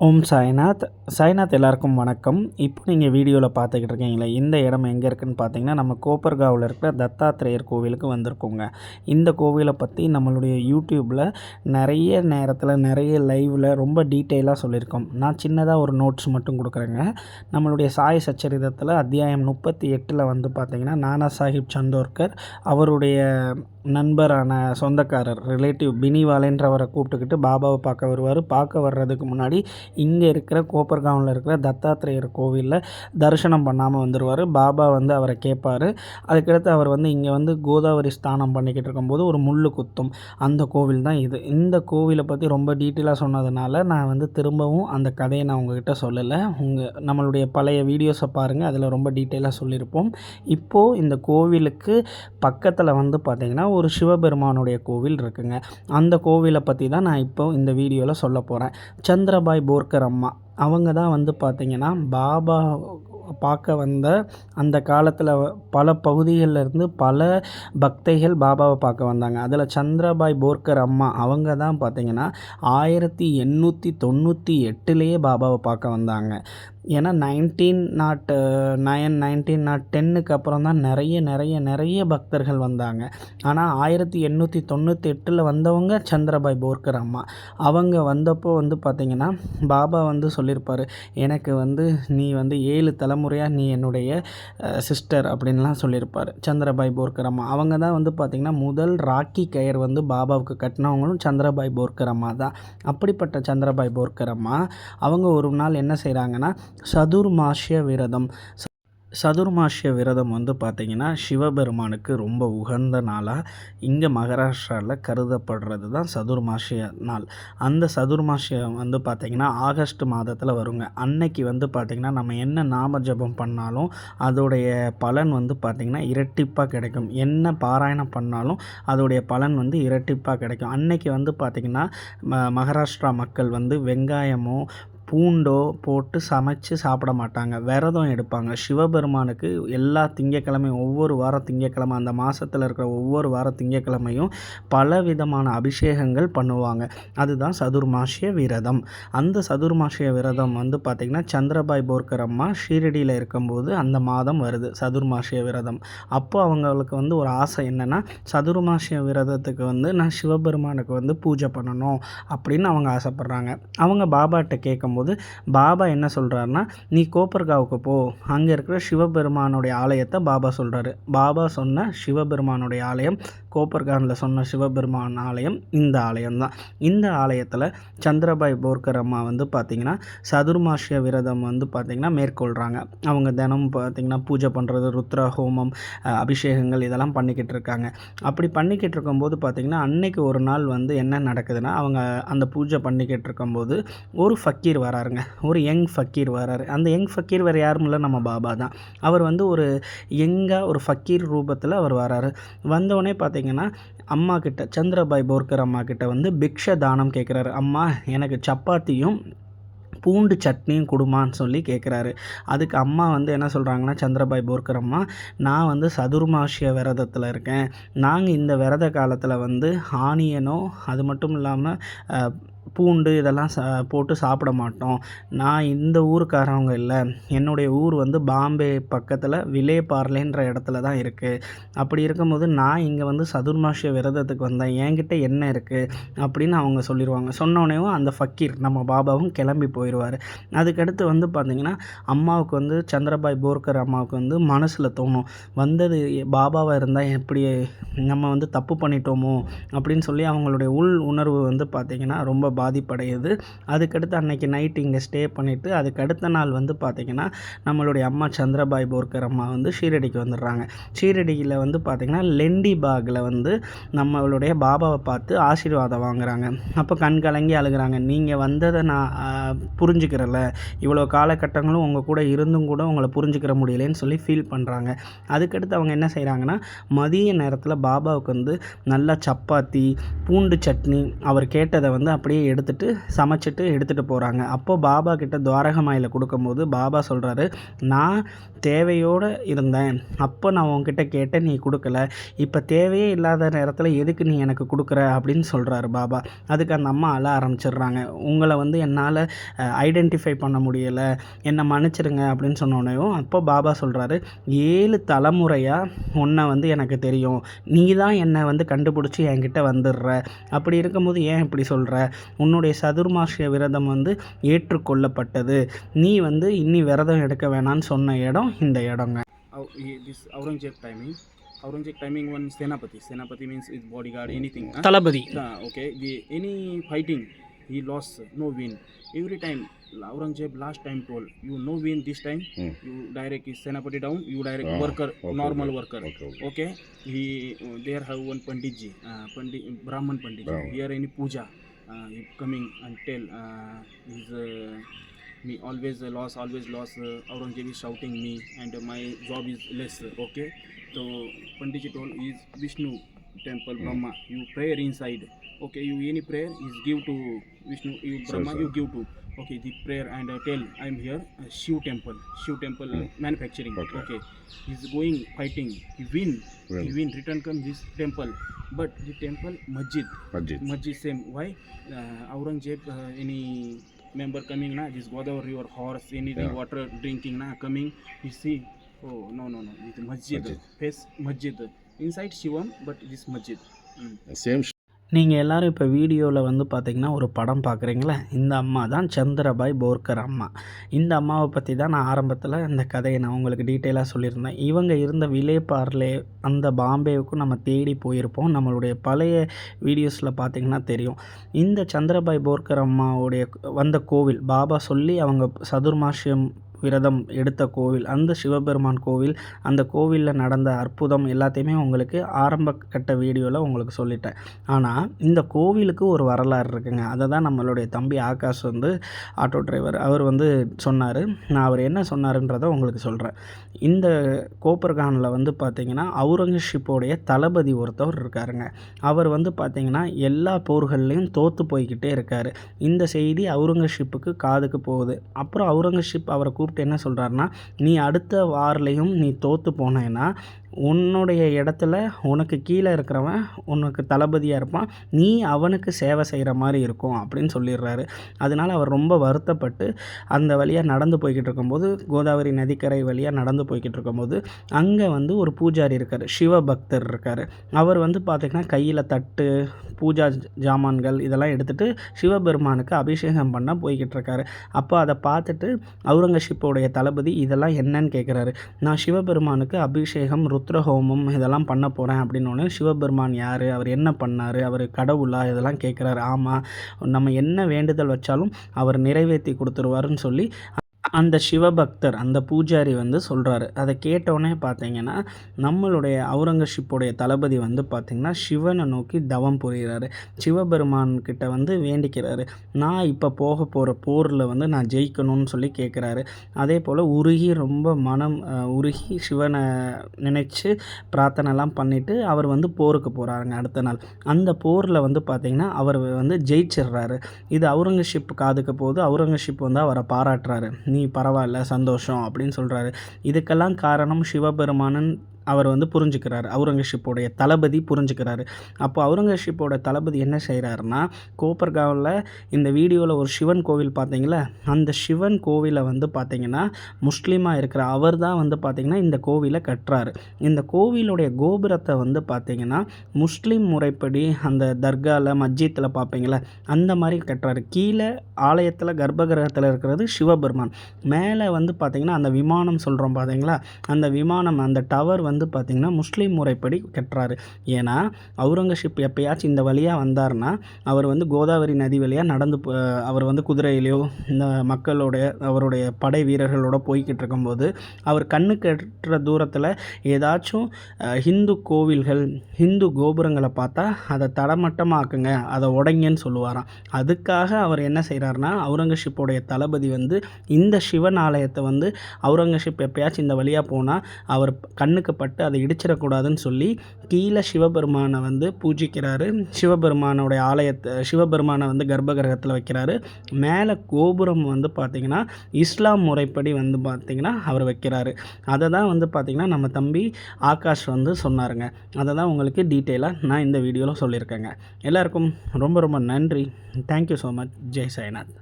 ஓம் சாய்நாத். சாய்நாத் எல்லாருக்கும் வணக்கம். இப்போ நீங்கள் வீடியோவில் பார்த்துக்கிட்டு இருக்கீங்களே, இந்த இடம் எங்கே இருக்குதுன்னு பார்த்தீங்கன்னா, நம்ம கோப்பர்காவில் இருக்கிற தத்தாத்திரேயர் கோவிலுக்கு வந்திருக்கோங்க. இந்த கோவிலை பற்றி நம்மளுடைய யூடியூப்பில் நிறைய நேரத்தில் நிறைய லைவில் ரொம்ப டீட்டெயிலாக சொல்லியிருக்கோம். நான் சின்னதாக ஒரு நோட்ஸ் மட்டும் கொடுக்குறேங்க. நம்மளுடைய சாய் சச்சரிதத்தில் அத்தியாயம் 38 வந்து பார்த்திங்கன்னா, நானா சாஹிப் சந்தோர்கர் அவருடைய நண்பரான சொந்தக்காரர் ரிலேட்டிவ் பினிவாலேன்றவரை கூப்பிட்டுக்கிட்டு பாபாவை பார்க்க வருவார். பார்க்க வர்றதுக்கு முன்னாடி இங்கே இருக்கிற கோப்பர்காவில் இருக்கிற தத்தாத்திரேயர் கோவிலில் தரிசனம் பண்ணாமல் வந்துடுவார். பாபா வந்து அவரை கேட்பார். அதுக்கடுத்து அவர் வந்து இங்கே வந்து கோதாவரி ஸ்நானம் பண்ணிக்கிட்டு இருக்கும்போது ஒரு முள்ளு குத்தும். அந்த கோவில் தான் இது. இந்த கோவிலை பற்றி ரொம்ப டீட்டெயிலாக சொன்னதுனால நான் வந்து திரும்பவும் அந்த கதையை நான் உங்ககிட்ட சொல்லலை. நம்மளுடைய பழைய வீடியோஸை பாருங்கள், அதில் ரொம்ப டீட்டெயிலாக சொல்லியிருப்போம். இப்போது இந்த கோவிலுக்கு பக்கத்தில் வந்து பார்த்திங்கன்னா ஒரு சிவபெருமானுடைய கோவில் இருக்குங்க. அந்த கோவிலை பற்றி தான் நான் இப்போ இந்த வீடியோவில் சொல்ல போகிறேன். சந்திரபாய் போர்கர் அம்மா அவங்க தான் வந்து பார்த்திங்கன்னா பாபா பார்க்க வந்த அந்த காலத்தில் பல பகுதிகளிலிருந்து பல பக்தைகள் பாபாவை பார்க்க வந்தாங்க. அதில் சந்திரபாய் போர்கர் அம்மா அவங்க தான் பார்த்திங்கன்னா 1898 பாபாவை பார்க்க வந்தாங்க. ஏன்னா 1909 1910க்கு அப்புறம் தான் நிறைய பக்தர்கள் வந்தாங்க. ஆனால் 1898 வந்தவங்க சந்திரபாய் போர்கர் அம்மா. அவங்க வந்தப்போ வந்து பார்த்திங்கன்னா பாபா வந்து சொல்லியிருப்பார், எனக்கு வந்து நீ வந்து 7 தலைமுறையாக நீ என்னுடைய சிஸ்டர் அப்படின்லாம் சொல்லியிருப்பார். சந்திரபாய் போர்கர் அம்மா அவங்க தான் வந்து பார்த்திங்கன்னா முதல் ராக்கி கயிறு வந்து பாபாவுக்கு கட்டினவங்களும் சந்திரபாய் போர்கர் அம்மா தான். அப்படிப்பட்ட சந்திரபாய் போர்கர் அம்மா அவங்க ஒரு நாள் என்ன செய்கிறாங்கன்னா சதுர்மாஷ்ய விரதம். சதுர்மாஷ்ய விரதம் வந்து பார்த்திங்கன்னா சிவபெருமானுக்கு ரொம்ப உகந்த நாளாக இங்கே மகாராஷ்டிராவில் கருதப்படுறது தான் சதுர்மாஷ்ய நாள். அந்த சதுர்மாஷ்யம் வந்து பார்த்திங்கன்னா ஆகஸ்ட் மாதத்தில் வருங்க. அன்னைக்கு வந்து பார்த்திங்கன்னா நம்ம என்ன நாம ஜபம் பண்ணாலும் அதோடைய பலன் வந்து பார்த்திங்கன்னா இரட்டிப்பாக கிடைக்கும். என்ன பாராயணம் பண்ணாலும் அதோடைய பலன் வந்து இரட்டிப்பாக கிடைக்கும். அன்னைக்கு வந்து பார்த்திங்கன்னா மகாராஷ்டிரா மக்கள் வந்து வெங்காயமோ பூண்டோ போட்டு சமைச்சு சாப்பிட மாட்டாங்க. விரதம் எடுப்பாங்க. சிவபெருமானுக்கு எல்லா திங்கக்கிழமையும் ஒவ்வொரு வாரம் திங்கக்கிழமை அந்த மாதத்தில் இருக்கிற ஒவ்வொரு வாரம் திங்கக்கிழமையும் பல விதமான அபிஷேகங்கள் பண்ணுவாங்க. அதுதான் சதுர்மாஷ்ய விரதம். அந்த சதுர்மாஷ்ய விரதம் வந்து பார்த்திங்கன்னா சந்திரபாய் போர்கர் அம்மா ஷீரடியில் இருக்கும்போது அந்த மாதம் வருது சதுர்மாஷ்ய விரதம். அப்போ அவங்களுக்கு வந்து ஒரு ஆசை என்னென்னா சதுர்மாஷ்ய விரதத்துக்கு வந்து நான் சிவபெருமானுக்கு வந்து பூஜை பண்ணணும் அப்படின்னு அவங்க ஆசைப்பட்றாங்க. அவங்க பாபாட்ட கேட்கும்போது பாபா என்ன சொல்கிறாருன்னா, நீ கோப்பர்காவுக்கு போ, அங்கே இருக்கிற சிவபெருமானுடைய ஆலயத்தை பாபா சொல்கிறாரு. பாபா சொன்ன சிவபெருமானுடைய ஆலயம் கோப்பர்கானில் சொன்ன சிவபெருமான் ஆலயம் இந்த ஆலயம்தான். இந்த ஆலயத்தில் சந்திரபாய் போர்கர் அம்மா வந்து பார்த்திங்கன்னா சதுர்மாஷ்ய விரதம் வந்து பார்த்திங்கன்னா மேற்கொள்கிறாங்க. அவங்க தினமும் பார்த்திங்கன்னா பூஜை பண்ணுறது, ருத்ர ஹோமம், அபிஷேகங்கள் இதெல்லாம் பண்ணிக்கிட்டு இருக்காங்க. அப்படி பண்ணிக்கிட்டு இருக்கும்போது பார்த்திங்கன்னா அன்னைக்கு ஒரு நாள் வந்து என்ன நடக்குதுன்னா, அவங்க அந்த பூஜை பண்ணிக்கிட்டு இருக்கும்போது ஒரு ஃபக்கீர் வராருங்க. ஒரு யங் ஃபக்கீர் வராரு. அந்த யங் ஃபக்கீர் வேறு யாரும் இல்லை, நம்ம பாபா தான். அவர் வந்து ஒரு யங்காக ஒரு ஃபக்கீர் ரூபத்தில் அவர் வராரு. வந்தோடனே பார்த்திங்கன்னா அம்மா கிட்ட சந்திரபாய் போர்கர் அம்மா கிட்ட வந்து பிக்ஷ தானம் கேட்குறாரு. அம்மா எனக்கு சப்பாத்தியும் பூண்டு சட்னியும் கொடுமான்னு சொல்லி கேட்குறாரு. அதுக்கு அம்மா வந்து என்ன சொல்கிறாங்கன்னா சந்திரபாய் போர்கர் அம்மா, நான் வந்து சதுர்மாஷ்ய விரதத்தில் இருக்கேன். நாங்கள் இந்த விரத காலத்தில் வந்து ஆனியனோ அது மட்டும் இல்லாமல் பூண்டு இதெல்லாம் போட்டு சாப்பிட மாட்டோம். நான் இந்த ஊருக்காரவங்க இல்லை, என்னுடைய ஊர் வந்து பாம்பே பக்கத்தில் விலேபார்லேன்ற இடத்துல தான் இருக்குது. அப்படி இருக்கும்போது நான் இங்கே வந்து சதுர்மாஷ்ய விரதத்துக்கு வந்தேன், என்கிட்ட என்ன இருக்குது அப்படின்னு அவங்க சொல்லிடுவாங்க. சொன்னோடனேவும் அந்த ஃபக்கீர் நம்ம பாபாவும் கிளம்பி போயிடுவார். அதுக்கடுத்து வந்து பார்த்திங்கன்னா அம்மாவுக்கு வந்து சந்திரபாய் போர்கர் அம்மாவுக்கு வந்து மனசில் தோணும், வந்தது பாபாவாக இருந்தால் எப்படி நம்ம வந்து தப்பு பண்ணிட்டோமோ அப்படின்னு சொல்லி அவங்களுடைய உள் உணர்வு வந்து பார்த்திங்கன்னா ரொம்ப பாதிப்படையுது. அதுக்கடுத்து அன்னைக்கு நைட் இங்கே ஸ்டே பண்ணிவிட்டு அதுக்கடுத்த நாள் வந்து பார்த்திங்கன்னா நம்மளுடைய அம்மா சந்திரபாய் போர்கர் அம்மா வந்து ஷீரடிக்கு வந்துடுறாங்க. ஷீரடியில் வந்து பார்த்திங்கன்னா லெண்டி பாகில் வந்து நம்மளுடைய பாபாவை பார்த்து ஆசீர்வாதம் வாங்குகிறாங்க. அப்போ கண் கலங்கி அழுகிறாங்க. நீங்கள் வந்ததை நான் புரிஞ்சுக்கிறல, இவ்வளோ காலகட்டங்களும் உங்கள் கூட இருந்தும் கூட உங்களை புரிஞ்சுக்கிற முடியலேன்னு சொல்லி ஃபீல் பண்ணுறாங்க. அதுக்கடுத்து அவங்க என்ன செய்கிறாங்கன்னா மதிய நேரத்தில் பாபாவுக்கு வந்து நல்லா சப்பாத்தி பூண்டு சட்னி அவர் கேட்டதை வந்து அப்படியே எடுத்துகிட்டு சமைச்சிட்டு எடுத்துகிட்டு போகிறாங்க. அப்போது பாபா கிட்ட துவாரகமாயில் கொடுக்கும்போது பாபா சொல்கிறாரு, நான் தேவையோடு இருந்தேன், அப்போ நான் உன்கிட்ட கேட்டேன், நீ கொடுக்கல, இப்போ தேவையே இல்லாத நேரத்தில் எதுக்கு நீ எனக்கு கொடுக்குற அப்படின்னு சொல்கிறாரு பாபா. அதுக்கு அந்த அம்மா அழ ஆரம்பிச்சிடுறாங்க. உங்களை வந்து என்னால் ஐடென்டிஃபை பண்ண முடியலை, என்னை மன்னிச்சிடுங்க அப்படின்னு சொன்னோடனேயும் அப்போ பாபா சொல்கிறாரு, 7 தலைமுறையாக உன்னை வந்து எனக்கு தெரியும், நீ தான் என்னை வந்து கண்டுபிடிச்சி என்கிட்ட வந்துடுற, அப்படி இருக்கும்போது ஏன் இப்படி சொல்கிற, உன்னுடைய சதுர்மாசிய விரதம் வந்து ஏற்றுக்கொள்ளப்பட்டது, நீ வந்து இன்னி விரதம் எடுக்க வேணான்னு சொன்ன இடம் இந்த இடங்க. This Aurangzeb timing one Senapati means is bodyguard, anything. Thalapathy. Okay, any fighting he lost, no win. Every time Aurangzeb last time told, you no win this time, you direct is Senapati down, you direct worker, normal worker. Okay. He there have one Panditji, Brahman Panditji. Here any puja, he coming and tell he's me always loss, Aurangzeb is shouting me and my job is less. Okay, so Panditji told is Vishnu temple, Brahma, you prayer inside. Okay, you any prayer is give to Vishnu, you Brahma, you give to. Okay, the prayer and tell I am here Shiv temple manufacturing. Okay, he's going fighting, he win, return come this temple, but the temple masjid same. Why Aurangzeb any member coming na, this Godavari river horse anything water drinking na coming, you see, oh no this masjid face masjid inside Shivam, but this masjid same. நீங்கள் எல்லோரும் இப்போ வீடியோவில் வந்து பார்த்திங்கன்னா ஒரு படம் பார்க்குறீங்களே, இந்த அம்மா தான் சந்திரபாய் போர்கர் அம்மா. இந்த அம்மாவை பற்றி தான் நான் ஆரம்பத்தில் இந்த கதையை நான் உங்களுக்கு டீட்டெயிலாக சொல்லியிருந்தேன். இவங்க இருந்த விலேபார்லே அந்த பாம்பேவுக்கும் நம்ம தேடி போயிருப்போம். நம்மளுடைய பழைய வீடியோஸில் பார்த்திங்கன்னா தெரியும். இந்த சந்திரபாய் போர்கர் அம்மாவுடைய வந்த கோவில் பாபா சொல்லி அவங்க சதுர்மாசியம் விரதம் எடுத்த கோவில், அந்த சிவபெருமான் கோவில், அந்த கோவிலில் நடந்த அற்புதம் எல்லாத்தையுமே உங்களுக்கு ஆரம்ப கட்ட வீடியோவில் உங்களுக்கு சொல்லிட்டேன். ஆனால் இந்த கோவிலுக்கு ஒரு வரலாறு இருக்குங்க. அதை தான் நம்மளுடைய தம்பி ஆகாஷ் வந்து ஆட்டோ டிரைவர் அவர் வந்து சொன்னார். நான் அவர் என்ன சொன்னாருன்றதை உங்களுக்கு சொல்கிறேன். இந்த கோப்பர்கானில் வந்து பார்த்திங்கன்னா அவுரங்கசீப்போடைய தளபதி ஒருத்தவர் இருக்காருங்க. அவர் வந்து பார்த்திங்கன்னா எல்லா போர்கள்லேயும் தோற்று போய்கிட்டே இருக்கார். இந்த செய்தி அவுரங்கசீப்புக்கு காதுக்கு போகுது. அப்புறம் அவுரங்கசீப் அவரை கூப்பிட்டு என்ன சொல்கிறாருன்னா, நீ அடுத்த வார்லையும் நீ தோற்று போனேன்னா உன்னுடைய இடத்துல உனக்கு கீழே இருக்கிறவன் உனக்கு தளபதியாக இருப்பான், நீ அவனுக்கு சேவை செய்கிற மாதிரி இருக்கும் அப்படின்னு சொல்லிடுறாரு. அதனால் அவர் ரொம்ப வருத்தப்பட்டு அந்த வழியாக நடந்து போய்கிட்டு இருக்கும்போது, கோதாவரி நதிக்கரை வழியாக நடந்து போய்கிட்டு இருக்கும்போது அங்கே வந்து ஒரு பூஜாரி இருக்கார், சிவபக்தர் இருக்கார். அவர் வந்து பார்த்திங்கன்னா கையில் தட்டு, பூஜா ஜாமான்கள் இதெல்லாம் எடுத்துகிட்டு சிவபெருமானுக்கு அபிஷேகம் பண்ண போய்கிட்டு இருக்காரு. அப்போ அதை பார்த்துட்டு அவுரங்கசீப்போடைய தளபதி இதெல்லாம் என்னன்னு கேட்குறாரு. நான் சிவபெருமானுக்கு அபிஷேகம், ருத்ரஹோமம் இதெல்லாம் பண்ண போகிறேன் அப்படின்னோடனே சிவபெருமான் யார், அவர் என்ன பண்ணார், அவர் கடவுளா இதெல்லாம் கேட்குறாரு. ஆமாம், நம்ம என்ன வேண்டுதல் வச்சாலும் அவர் நிறைவேற்றி கொடுத்துருவாருன்னு சொல்லி அந்த சிவபக்தர் அந்த பூஜாரி வந்து சொல்கிறாரு. அதை கேட்டோடனே பார்த்தீங்கன்னா நம்மளுடைய அவுரங்கசீப்போடைய தளபதி வந்து பார்த்திங்கன்னா சிவனை நோக்கி தவம் புரிகிறாரு. சிவபெருமான்கிட்ட வந்து வேண்டிக்கிறாரு, நான் இப்போ போக போகிற போரில் வந்து நான் ஜெயிக்கணும்னு சொல்லி கேட்குறாரு. அதே போல் ரொம்ப மனம் உருகி சிவனை நினச்சி பிரார்த்தனைலாம் பண்ணிவிட்டு அவர் வந்து போருக்கு போகிறாருங்க. அடுத்த நாள் அந்த போரில் வந்து பார்த்திங்கன்னா அவர் வந்து ஜெயிச்சிடுறாரு. இது அவுரங்கசீப் காதுக்கு போது அவுரங்கசீப் வந்து அவரை பாராட்டுறாரு, நீ பரவாயில்ல சந்தோஷம் அப்படின்னு சொல்கிறாரு. இதுக்கெல்லாம் காரணம் சிவபெருமானன் அவர் வந்து புரிஞ்சுக்கிறார், அவுரங்கசீப்போடைய தளபதி புரிஞ்சுக்கிறாரு. அப்போ அவுரங்கசீப்போட தளபதி என்ன செய்கிறாருன்னா, கோப்பர்காவில் இந்த வீடியோவில் ஒரு சிவன் கோவில் பார்த்தீங்களா, அந்த சிவன் கோவிலை வந்து பார்த்திங்கன்னா முஸ்லீமாக இருக்கிற அவர் தான் வந்து பார்த்திங்கன்னா இந்த கோவிலை கட்டுறாரு. இந்த கோவிலுடைய கோபுரத்தை வந்து பார்த்திங்கன்னா முஸ்லீம் முறைப்படி அந்த தர்காவில் மஸ்ஜித்தில் பார்ப்பீங்களா அந்த மாதிரி கட்டுறாரு. கீழே ஆலயத்தில் கர்ப்பகிரகத்தில் இருக்கிறது சிவபெருமான், மேலே வந்து பார்த்திங்கன்னா அந்த விமானம் சொல்கிறோம் பார்த்தீங்களா, அந்த விமானம் அந்த டவர் வந்து பார்த்திங்கன்னா முஸ்லீம் முறைப்படி கட்டுறாரு. ஏன்னா அவுரங்கசீப் எப்பயாச்சும் இந்த வழியாக வந்தார்னா அவர் வந்து கோதாவரி நதி வழியாக நடந்து அவர் வந்து குதிரையிலையோ இந்த மக்களோடைய அவருடைய படை வீரர்களோட போய்கிட்டு இருக்கும்போது அவர் கண்ணுக்கு எட்டுற தூரத்தில் ஏதாச்சும் ஹிந்து கோவில்கள், ஹிந்து கோபுரங்களை பார்த்தா அதை தடமட்டமாக்குங்க, அதை உடைங்கன்னு சொல்லுவாராம். அதுக்காக அவர் என்ன செய்கிறாருன்னா, அவுரங்கசீப்போடைய தளபதி வந்து இந்த சிவன் ஆலயத்தை வந்து அவுரங்கசீப் எப்பயாச்சும் இந்த வழியாக போனால் அவர் கண்ணுக்கு பட்டு அதை இடிச்சிடக்கூடாதுன்னு சொல்லி கீழே சிவபெருமானை வந்து பூஜிக்கிறாரு. சிவபெருமானோடைய ஆலயத்தை சிவபெருமானை வந்து கர்ப்பகிரகத்தில் வைக்கிறாரு. மேலே கோபுரம் வந்து பார்த்திங்கன்னா இஸ்லாம் முறைப்படி வந்து பார்த்திங்கன்னா அவர் வைக்கிறாரு. அதை தான் வந்து பார்த்திங்கன்னா நம்ம தம்பி ஆகாஷ் வந்து சொன்னாருங்க. அதை தான் உங்களுக்கு டீட்டெயிலாக நான் இந்த வீடியோவில் சொல்லியிருக்கேங்க. எல்லாருக்கும் ரொம்ப ரொம்ப நன்றி. Thank you so much. Jai Sainath.